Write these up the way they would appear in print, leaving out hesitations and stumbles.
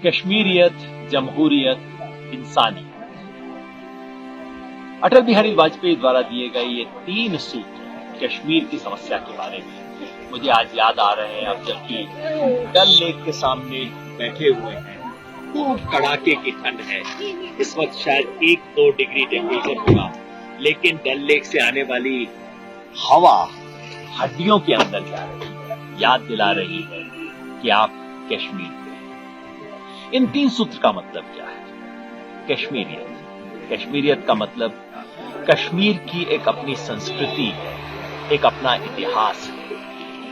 कश्मीरियत, जमहूरियत, इंसानियत। अटल बिहारी वाजपेयी द्वारा दिए गए ये 3 सूत्र कश्मीर की समस्या के बारे में मुझे आज याद आ रहे हैं। अब जबकि डल लेक के सामने बैठे हुए हैं, खूब कड़ाके की ठंड है, इस वक्त शायद 1-2 डिग्री टेम्परेचर होगा, लेकिन डल लेक से आने वाली हवा हड्डियों के अंदर जा रही है, याद दिला रही है कि आप कश्मीर के हैं। इन 3 सूत्र का मतलब क्या है? कश्मीरियत का मतलब कश्मीर की एक अपनी संस्कृति है, एक अपना इतिहास है,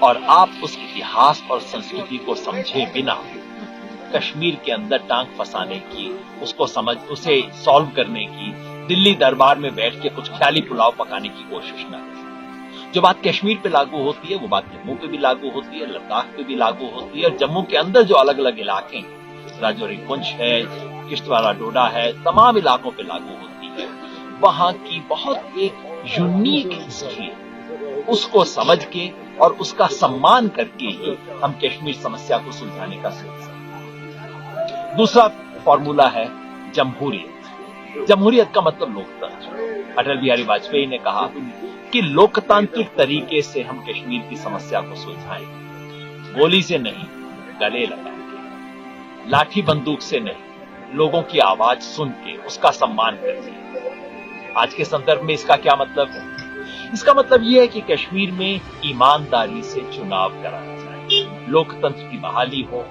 और आप उस इतिहास और संस्कृति को समझे बिना कश्मीर के अंदर टांग फंसाने की, उसे सॉल्व करने की, दिल्ली दरबार में बैठ के कुछ ख्याली पुलाव पकाने की कोशिश न करें। जो बात कश्मीर पे लागू होती है वो बात जम्मू पे भी लागू होती है, लद्दाख पे भी लागू होती है, और जम्मू के अंदर जो अलग अलग इलाके हैं, राजौरी पुंछ है, किश्तवाड़ डोडा है, तमाम इलाकों पे लागू होती है। वहां की बहुत एक यूनिक हिस्ट्री है, उसको समझ के और उसका सम्मान करके ही हम कश्मीर समस्या को सुलझाने का सोच सकते हैं। दूसरा फॉर्मूला है जमहूरियत। जमहूरियत का मतलब लोकतंत्र। अटल बिहारी वाजपेयी ने कहा कि लोकतांत्रिक तरीके से हम कश्मीर की समस्या को सुलझाएंगे, गोली से नहीं, गले लगा के, लाठी बंदूक से नहीं, लोगों की आवाज सुन के, उसका सम्मान करके। आज के संदर्भ में इसका क्या मतलब है? इसका मतलब यह है कि कश्मीर में ईमानदारी से चुनाव कराया जाए, लोकतंत्र की बहाली हो,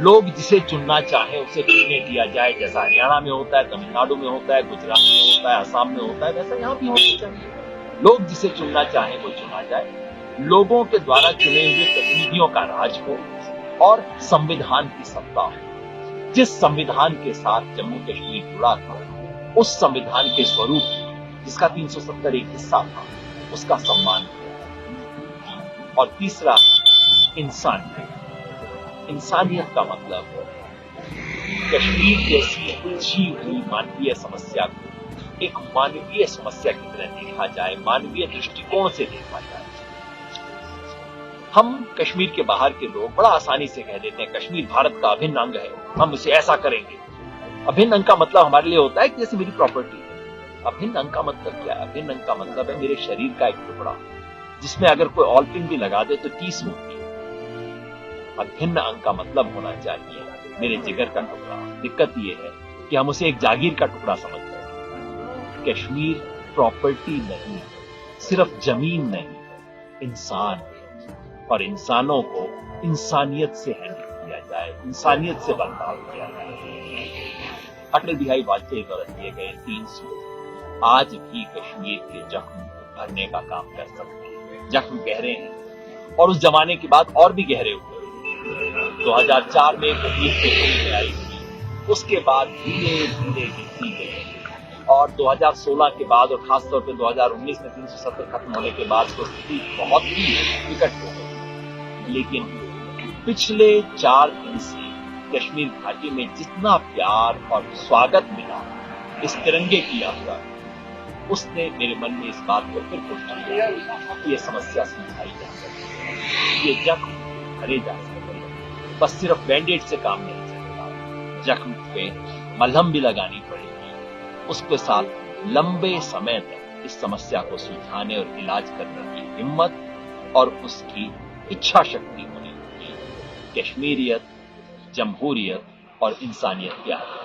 लोग जिसे चुनना चाहे उसे चुनने दिया जाए, जैसा हरियाणा में होता है, तमिलनाडु में होता है, गुजरात में होता है, असम में होता है, वैसा यहां भी होना चाहिए। लोग जिसे चुनना चाहे वो चुना जाए, लोगों के द्वारा चुने हुए प्रतिनिधियों का राज हो, और संविधान की सत्ता हो। जिस संविधान के साथ जम्मू कश्मीर जुड़ा था, उस संविधान के स्वरूप, जिसका 370 एक हिस्सा था, उसका सम्मान किया। और तीसरा, इंसानियत का मतलब कश्मीर जैसी उलझी हुई मानवीय समस्या को एक मानवीय समस्या की तरह देखा जाए, मानवीय दृष्टिकोण से देखा जाए। हम कश्मीर के बाहर के लोग बड़ा आसानी से कह देते हैं कश्मीर भारत का अभिन्न अंग है, हम इसे ऐसा करेंगे। अभिन्न अंग का मतलब हमारे लिए होता है कि जैसे मेरी प्रॉपर्टी है। अभिन्न अंग का मतलब क्या है? अभिन्न अंग का मतलब है मेरे शरीर का एक टुकड़ा, जिसमें अगर कोई ऑलपिन भी लगा दे तो 30 होती है। अभिन्न अंग का मतलब होना चाहिए मेरे जिगर का टुकड़ा। दिक्कत यह है कि हम उसे एक जागीर का टुकड़ा समझते हैं। कश्मीर प्रॉपर्टी नहीं, सिर्फ जमीन नहीं, इंसान है, और इंसानों को इंसानियत से हैंडल किया जाए, इंसानियत से बर्ताव किया जाए। अटल बिहारी वाजपेयी द्वारा दिए गए 3 सूत्र आज भी कश्मीर के जख्म भरने का काम कर सकते हैं। जख्म गहरे हैं और उस जमाने के बाद और भी गहरे हुए। 2004 में कश्मीर आई थी, उसके बाद धीरे धीरे गिरती गई, और 2016 के बाद और खासतौर पे 2019 में 370 खत्म होने के बाद तो स्थिति बहुत ही विकट हो गई। लेकिन पिछले 4 दिन से कश्मीर घाटी में जितना प्यार और स्वागत मिला इस तिरंगे की यात्रा, उसने मेरे मन में इस बात को फिर पुष्ट किया कि ये समस्या सुलझाई जा सकती है, ये जख्म भरे जा सकते हैं। बस सिर्फ बैंडेड से काम नहीं चलेगा, जख्म पे मलहम भी लगानी पड़ेगी, उसके साथ लंबे समय तक इस समस्या को सुलझाने और इलाज करने की हिम्मत और उसकी इच्छा शक्ति होनी चाहिए। कश्मीरियत, जमहूरियत और इंसानियत क्या है?